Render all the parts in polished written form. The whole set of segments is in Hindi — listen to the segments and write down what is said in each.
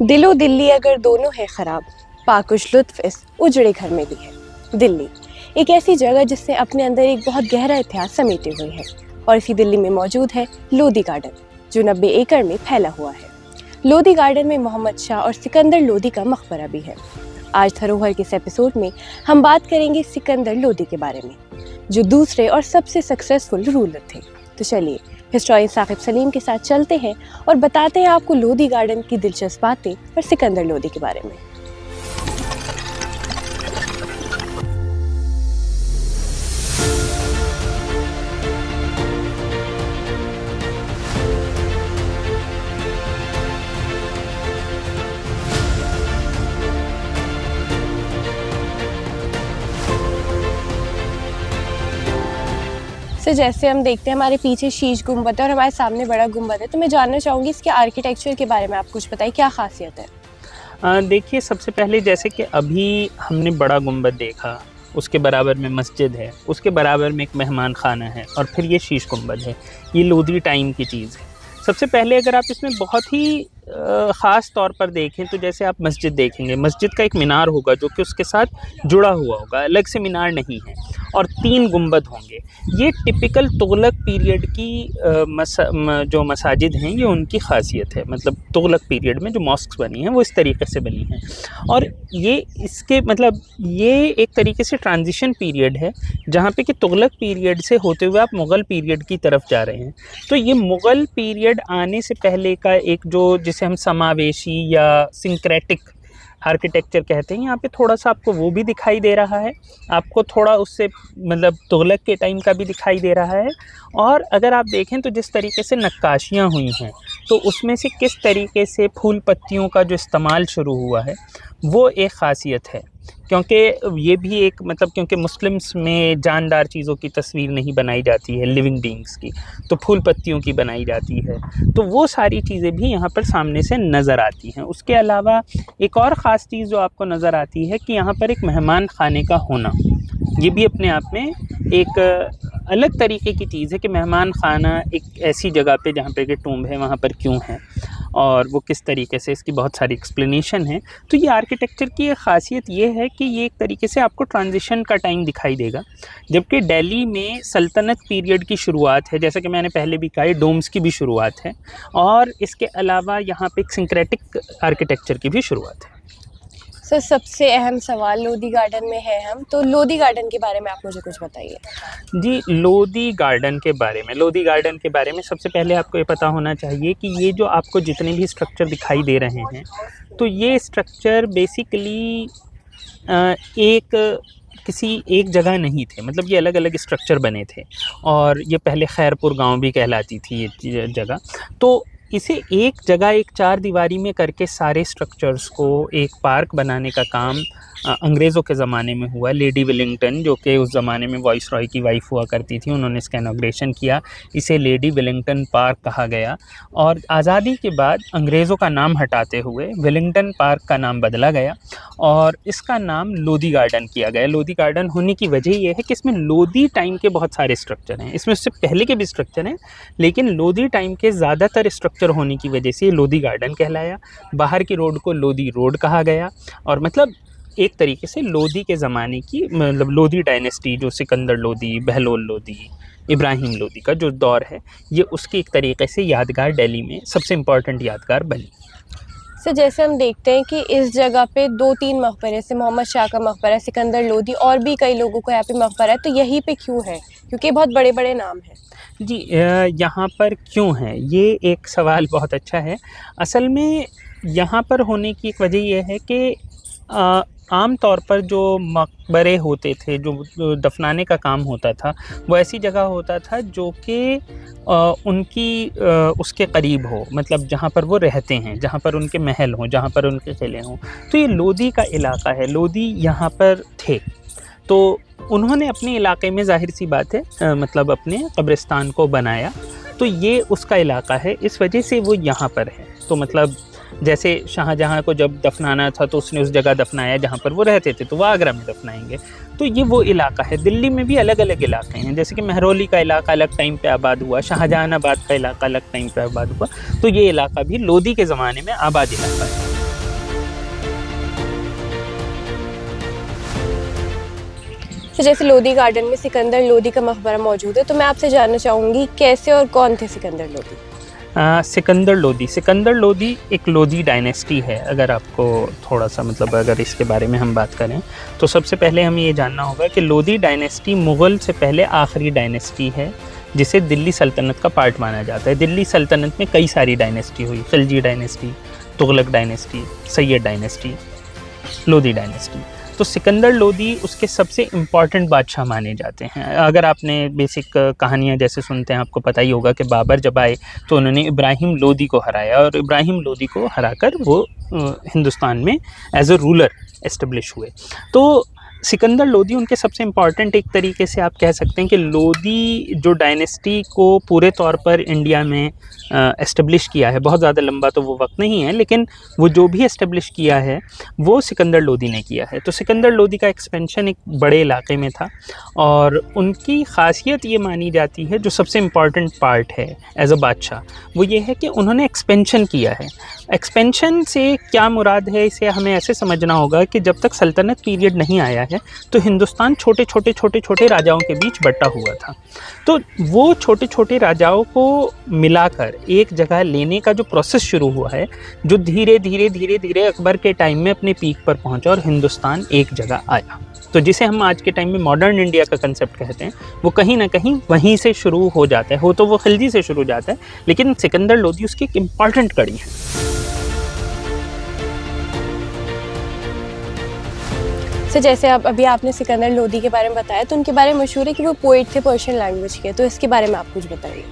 दिलो दिल्ली अगर दोनों है ख़राब, पाकुश लुत्फ़ इस उजड़े घर में भी है। दिल्ली एक ऐसी जगह जिसने अपने अंदर एक बहुत गहरा इतिहास समेटे हुए है और इसी दिल्ली में मौजूद है लोधी गार्डन, जो 90 एकड़ में फैला हुआ है। लोधी गार्डन में मोहम्मद शाह और सिकंदर लोधी का मकबरा भी है। आज धरोहर के इस एपिसोड में हम बात करेंगे सिकंदर लोधी के बारे में, जो दूसरे और सबसे सक्सेसफुल रूलर थे। तो चलिए हिस्टोरियन साकिब सलीम के साथ चलते हैं और बताते हैं आपको लोधी गार्डन की दिलचस्प बातें और सिकंदर लोधी के बारे में। तो जैसे हम देखते हैं हमारे पीछे शीश गुंबद है और हमारे सामने बड़ा गुंबद है, तो मैं जानना चाहूँगी इसके आर्किटेक्चर के बारे में आप कुछ बताइए, क्या खासियत है? देखिए, सबसे पहले जैसे कि अभी हमने बड़ा गुंबद देखा, उसके बराबर में मस्जिद है, उसके बराबर में एक मेहमान खाना है और फिर ये शीश गुंबद है। ये लोधी टाइम की चीज़ है। सबसे पहले अगर आप इसमें बहुत ही ख़ास तौर पर देखें तो जैसे आप मस्जिद देखेंगे, मस्जिद का एक मीनार होगा जो कि उसके साथ जुड़ा हुआ होगा, अलग से मीनार नहीं है, और 3 गुंबद होंगे। ये टिपिकल तुगलक पीरियड की जो मसाजिद हैं, ये उनकी ख़ासियत है। मतलब तुगलक पीरियड में जो मॉस्क्स बनी हैं वो इस तरीके से बनी हैं, और ये इसके मतलब ये एक तरीके से ट्रांजिशन पीरियड है जहाँ पे कि तुगलक पीरियड से होते हुए आप मुग़ल पीरियड की तरफ जा रहे हैं। तो ये मुग़ल पीरियड आने से पहले का एक जो जिसे हम समावेशी या सिंक्रेटिक आर्किटेक्चर कहते हैं, यहाँ पे थोड़ा सा आपको वो भी दिखाई दे रहा है, आपको थोड़ा उससे मतलब तुगलक के टाइम का भी दिखाई दे रहा है। और अगर आप देखें तो जिस तरीके से नक्काशियाँ हुई हैं, तो उसमें से किस तरीके से फूल पत्तियों का जो इस्तेमाल शुरू हुआ है वो एक ख़ासियत है। क्योंकि ये भी एक मतलब क्योंकि मुस्लिम्स में जानदार चीज़ों की तस्वीर नहीं बनाई जाती है, लिविंग बीइंग्स की, तो फूल पत्तियों की बनाई जाती है। तो वो सारी चीज़ें भी यहाँ पर सामने से नज़र आती हैं। उसके अलावा एक और ख़ास चीज़ जो आपको नज़र आती है कि यहाँ पर एक मेहमान खाने का होना, ये भी अपने आप में एक अलग तरीके की चीज़ है कि मेहमान खाना एक ऐसी जगह पे जहाँ पे कि टूम्ब है वहाँ पर क्यों है और वो किस तरीके से, इसकी बहुत सारी एक्सप्लेनेशन है। तो ये आर्किटेक्चर की एक ख़ासियत ये है कि ये एक तरीके से आपको ट्रांजिशन का टाइम दिखाई देगा, जबकि दिल्ली में सल्तनत पीरियड की शुरुआत है, जैसा कि मैंने पहले भी कहा, डोम्स की भी शुरुआत है, और इसके अलावा यहाँ पे एक सिंक्रेटिक आर्किटेक्चर की भी शुरुआत है। सर, सबसे अहम सवाल लोधी गार्डन में है हम, तो लोधी गार्डन के बारे में आप मुझे कुछ बताइए। जी, लोधी गार्डन के बारे में सबसे पहले आपको ये पता होना चाहिए कि ये जो आपको जितने भी स्ट्रक्चर दिखाई दे रहे हैं, तो ये स्ट्रक्चर बेसिकली किसी एक जगह नहीं थे। मतलब ये अलग अलग स्ट्रक्चर बने थे, और ये पहले खैरपुर गांव भी कहलाती थी ये जगह। तो इसे एक जगह एक 4 दीवारी में करके सारे स्ट्रक्चर्स को एक पार्क बनाने का काम अंग्रेज़ों के ज़माने में हुआ। लेडी विलिंगटन, जो कि उस ज़माने में वाइस रॉय की वाइफ हुआ करती थी, उन्होंने इसका इनॉग्रेशन किया। इसे लेडी विलिंगटन पार्क कहा गया, और आज़ादी के बाद अंग्रेज़ों का नाम हटाते हुए विलिंगटन पार्क का नाम बदला गया और इसका नाम लोधी गार्डन किया गया। लोधी गार्डन होने की वजह यह है कि इसमें लोधी टाइम के बहुत सारे स्ट्रक्चर हैं। इसमें उससे पहले के भी स्ट्रक्चर हैं, लेकिन लोधी टाइम के ज़्यादातर स्ट्रक्चर होने की वजह से ये लोधी गार्डन कहलाया। बाहर की रोड को लोधी रोड कहा गया, और मतलब एक तरीके से लोधी के ज़माने की मतलब लोधी डायनेस्टी, जो सिकंदर लोधी, बहलोल लोधी, इब्राहिम लोधी का जो दौर है, ये उसकी एक तरीके से यादगार दिल्ली में सबसे इम्पॉर्टेंट यादगार बनी। सर, जैसे हम देखते हैं कि इस जगह पे 2-3 मकबरे, से मोहम्मद शाह का मकबरा, सिकंदर लोधी, और भी कई लोगों का यहाँ पे मकबरा है, तो यहीं पे क्यों है? क्योंकि बहुत बड़े बड़े नाम हैं। जी, यहाँ पर क्यों है, ये एक सवाल बहुत अच्छा है। असल में यहाँ पर होने की एक वजह यह है कि आम तौर पर जो मकबरे होते थे, जो दफनाने का काम होता था, वो ऐसी जगह होता था जो कि उनकी उसके करीब हो, मतलब जहाँ पर वो रहते हैं, जहाँ पर उनके महल हों, जहाँ पर उनके किले हों। तो ये लोधी का इलाका है, लोधी यहाँ पर थे, तो उन्होंने अपने इलाके में ज़ाहिर सी बात है मतलब अपने कब्रिस्तान को बनाया, तो ये उसका इलाका है, इस वजह से वो यहाँ पर है। तो मतलब जैसे शाहजहाँ को जब दफनाना था तो उसने उस जगह दफनाया जहाँ पर वो रहते थे, तो वो आगरा में दफनाएंगे। तो ये वो इलाका है। दिल्ली में भी अलग अलग इलाके हैं, जैसे कि महरौली का इलाका अलग टाइम पे आबाद हुआ, शाहजहानाबाद का इलाका अलग टाइम पे आबाद हुआ, तो ये इलाका भी लोधी के ज़माने में आबाद इलाका है। तो जैसे लोधी गार्डन में सिकंदर लोधी का मकबरा मौजूद है, तो मैं आपसे जानना चाहूँगी कैसे और कौन थे सिकंदर लोधी? सिकंदर लोधी एक लोधी डायनेस्टी है। अगर आपको थोड़ा सा मतलब अगर इसके बारे में हम बात करें तो सबसे पहले हमें ये जानना होगा कि लोधी डायनेस्टी मुग़ल से पहले आखिरी डायनेस्टी है जिसे दिल्ली सल्तनत का पार्ट माना जाता है। दिल्ली सल्तनत में कई सारी डायनेस्टी हुई, Khilji dynasty, Tughlaq dynasty, Syed dynasty, Lodhi dynasty. तो सिकंदर लोधी उसके सबसे इम्पॉर्टेंट बादशाह माने जाते हैं। अगर आपने बेसिक कहानियाँ जैसे सुनते हैं, आपको पता ही होगा कि बाबर जब आए तो उन्होंने इब्राहिम लोधी को हराया और इब्राहिम लोधी को हराकर वो हिंदुस्तान में एज अ रूलर एस्टेब्लिश हुए। तो सिकंदर लोधी उनके सबसे इम्पॉर्टेंट, एक तरीके से आप कह सकते हैं कि लोधी जो डायनेस्टी को पूरे तौर पर इंडिया में एस्टेब्लिश किया है, बहुत ज़्यादा लंबा तो वो वक्त नहीं है, लेकिन वो जो भी एस्टेब्लिश किया है वो सिकंदर लोधी ने किया है। तो सिकंदर लोधी का एक्सपेंशन एक बड़े इलाके में था और उनकी ख़ासियत ये मानी जाती है, जो सबसे इम्पॉर्टेंट पार्ट है एज अ बादशाह, वो ये है कि उन्होंने एक्सपेंशन किया है। एक्सपेंशन से क्या मुराद है, इसे हमें ऐसे समझना होगा कि जब तक सल्तनत पीरियड नहीं आया है तो हिंदुस्तान छोटे छोटे राजाओं के बीच बटा हुआ था। तो वो छोटे छोटे राजाओं को मिलाकर एक जगह लेने का जो प्रोसेस शुरू हुआ है, जो धीरे धीरे अकबर के टाइम में अपने पीक पर पहुंचा और हिंदुस्तान एक जगह आया। तो जिसे हम आज के टाइम में मॉडर्न इंडिया का कंसेप्ट कहते हैं, वो कहीं ना कहीं वहीं से शुरू हो जाता है। हो तो वो खिलजी से शुरू हो जाता है, लेकिन सिकंदर लोधी उसकी एक इम्पॉर्टेंट कड़ी है। तो जैसे अभी आपने सिकंदर लोधी के बारे में बताया, तो उनके बारे में मशहूर है कि वो पोइट थे पर्शियन लैंग्वेज के, तो इसके बारे में आप कुछ बताइए।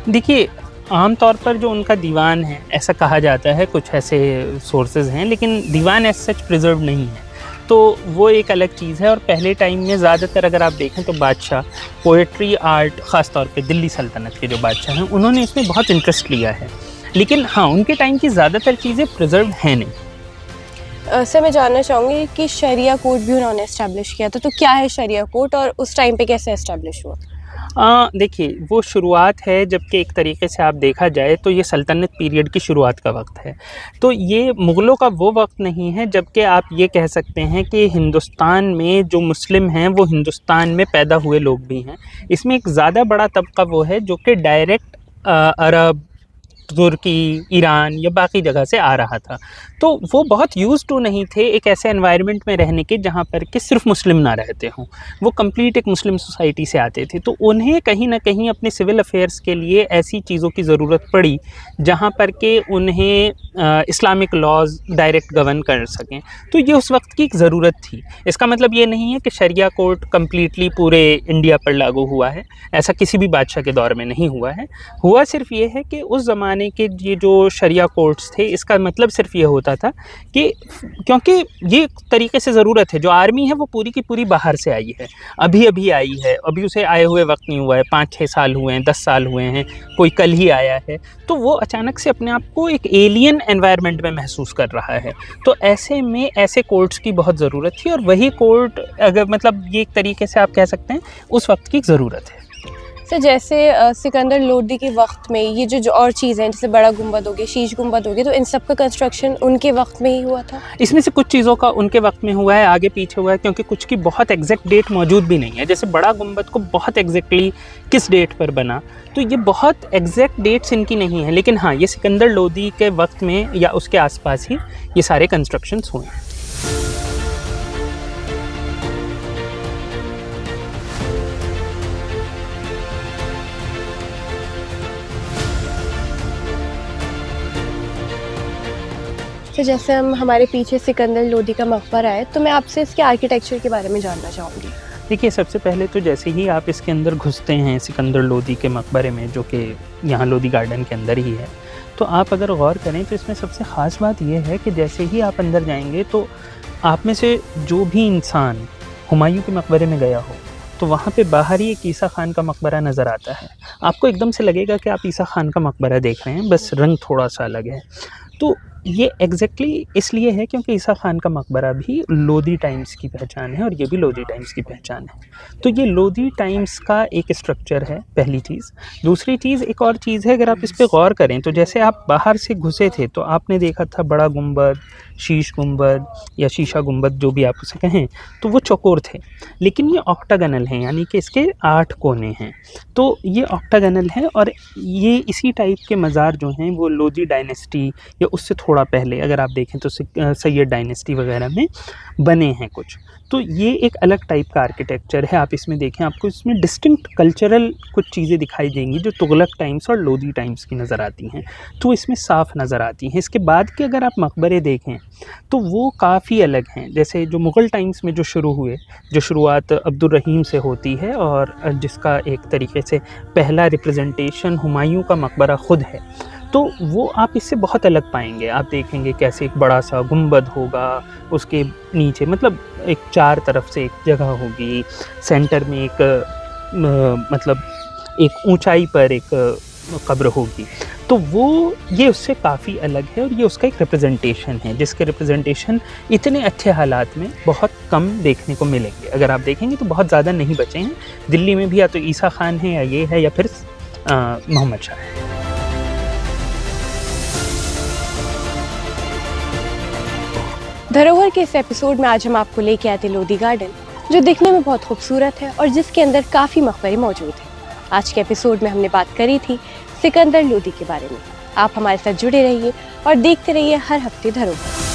देखिए, आमतौर पर जो उनका दीवान है, ऐसा कहा जाता है, कुछ ऐसे सोर्सेज हैं, लेकिन दीवान एज सच प्रिजर्व नहीं है, तो वो एक अलग चीज़ है। और पहले टाइम में ज़्यादातर अगर आप देखें तो बादशाह पोएट्री आर्ट, ख़ास तौर पे दिल्ली सल्तनत के जो बादशाह हैं, उन्होंने इसमें बहुत इंटरेस्ट लिया है। लेकिन हाँ, उनके टाइम की ज़्यादातर चीज़ें प्रिजर्व हैं नहीं। सर, मैं जानना चाहूँगी कि शरिया कोर्ट भी उन्होंने इस्टेब्लिश किया था, तो क्या है शरिया कोर्ट और उस टाइम पे कैसे इस्टेब्लिश हुआ? देखिए, वो शुरुआत है, जबकि एक तरीके से आप देखा जाए तो ये सल्तनत पीरियड की शुरुआत का वक्त है। तो ये मुग़लों का वो वक्त नहीं है, जबकि आप ये कह सकते हैं कि हिंदुस्तान में जो मुस्लिम हैं वो हिंदुस्तान में पैदा हुए लोग भी हैं। इसमें एक ज़्यादा बड़ा तबका वो है जो कि डायरेक्ट अरब, तुर्की, ईरान या बाकी जगह से आ रहा था। तो वो बहुत यूज़ टू नहीं थे एक ऐसे एनवायरनमेंट में रहने के जहाँ पर कि सिर्फ मुस्लिम ना रहते हों। वो कंप्लीट एक मुस्लिम सोसाइटी से आते थे, तो उन्हें कहीं ना कहीं अपने सिविल अफेयर्स के लिए ऐसी चीज़ों की ज़रूरत पड़ी जहाँ पर कि उन्हें इस्लामिक लॉज डायरेक्ट गवर्न कर सकें। तो ये उस वक्त की एक ज़रूरत थी। इसका मतलब ये नहीं है कि शरिया कोर्ट कम्प्लीटली पूरे इंडिया पर लागू हुआ है, ऐसा किसी भी बादशाह के दौर में नहीं हुआ है। हुआ सिर्फ ये है कि उस ज़माने के ये जो शरिया कोर्ट्स थे, इसका मतलब सिर्फ ये होता था कि क्योंकि ये तरीके से ज़रूरत है, जो आर्मी है वो पूरी की पूरी बाहर से आई है, अभी आई है, अभी उसे आए हुए वक्त नहीं हुआ है, 5-6 साल हुए हैं, 10 साल हुए हैं, कोई कल ही आया है, तो वो अचानक से अपने आप को एक एलियन एनवायरनमेंट में महसूस कर रहा है। तो ऐसे में ऐसे कोर्ट्स की बहुत ज़रूरत थी और वही कोर्ट, अगर मतलब ये एक तरीके से आप कह सकते हैं उस वक्त की ज़रूरत है। सर, जैसे सिकंदर लोधी के वक्त में ये जो और चीज़ें हैं, जैसे बड़ा गुंबद हो गया, शीश गुंबद हो गया, तो इन सब का कंस्ट्रक्शन उनके वक्त में ही हुआ था? इसमें से कुछ चीज़ों का उनके वक्त में हुआ है, आगे पीछे हुआ है, क्योंकि कुछ की बहुत एग्जैक्ट डेट मौजूद भी नहीं है। जैसे बड़ा गुंबद को बहुत एग्जैक्टली किस डेट पर बना, तो ये बहुत एग्जैक्ट डेट्स इनकी नहीं है, लेकिन हाँ, ये सिकंदर लोधी के वक्त में या उसके आसपास ही ये सारे कंस्ट्रक्शंस हुए हैं। तो जैसे हमारे पीछे सिकंदर लोधी का मकबरा है, तो मैं आपसे इसके आर्किटेक्चर के बारे में जानना चाहूँगी। देखिए, सबसे पहले तो जैसे ही आप इसके अंदर घुसते हैं सिकंदर लोधी के मकबरे में, जो कि यहाँ लोधी गार्डन के अंदर ही है, तो आप अगर गौर करें तो इसमें सबसे ख़ास बात यह है कि जैसे ही आप अंदर जाएंगे तो आप में से जो भी इंसान हुमायूं के मकबरे में गया हो, तो वहाँ पे बाहर ही एक ईसा खान का मकबरा नज़र आता है। आपको एकदम से लगेगा कि आप ईसा खान का मकबरा देख रहे हैं, बस रंग थोड़ा सा अलग है। तो ये एग्जैक्टली इसलिए है क्योंकि ईसा खान का मकबरा भी लोधी टाइम्स की पहचान है और ये भी लोधी टाइम्स की पहचान है। तो ये लोधी टाइम्स का एक स्ट्रक्चर है, पहली चीज़। दूसरी चीज़, एक और चीज़ है, अगर आप इस पे गौर करें तो जैसे आप बाहर से घुसे थे तो आपने देखा था बड़ा गुंबद, शीश गुंबद या शीशा गुंबद जो भी आप उसे कहें, तो वो चौकोर थे। लेकिन ये ऑक्टागनल हैं, यानी कि इसके 8 कोने हैं। तो ये ऑक्टागनल है और ये इसी टाइप के मज़ार जो हैं वो लोधी डायनेस्टी या उससे थोड़ा पहले अगर आप देखें तो सैयद डायनेस्टी वगैरह में बने हैं कुछ। तो ये एक अलग टाइप का आर्किटेक्चर है। आप इसमें देखें, आपको इसमें डिस्टिंक्ट कल्चरल कुछ चीज़ें दिखाई देंगी जो तुगलक टाइम्स और लोधी टाइम्स की नज़र आती हैं, तो इसमें साफ नज़र आती हैं। इसके बाद के अगर आप मकबरे देखें तो वो काफ़ी अलग हैं। जैसे जो मुग़ल टाइम्स में जो शुरू हुए, जो शुरुआत अब्दुल रहीम से होती है और जिसका एक तरीके से पहला रिप्रेजेंटेशन हुमायूं का मकबरा ख़ुद है, तो वो आप इससे बहुत अलग पाएंगे। आप देखेंगे कैसे एक बड़ा सा गुंबद होगा, उसके नीचे मतलब एक 4 तरफ से एक जगह होगी, सेंटर में एक मतलब एक ऊंचाई पर एक कब्र होगी। तो वो ये उससे काफ़ी अलग है और ये उसका एक रिप्रेजेंटेशन है, जिसके रिप्रेजेंटेशन इतने अच्छे हालात में बहुत कम देखने को मिलेंगे। अगर आप देखेंगे तो बहुत ज़्यादा नहीं बचे हैं। दिल्ली में भी या तो ईसा खान है या ये है या फिर मोहम्मद शाह है। धरोहर के इस एपिसोड में आज हम आपको लेके आए थे लोधी गार्डन, जो दिखने में बहुत खूबसूरत है और जिसके अंदर काफ़ी मकबरे मौजूद हैं। आज के एपिसोड में हमने बात करी थी सिकंदर लोधी के बारे में। आप हमारे साथ जुड़े रहिए और देखते रहिए हर हफ्ते धरोहर।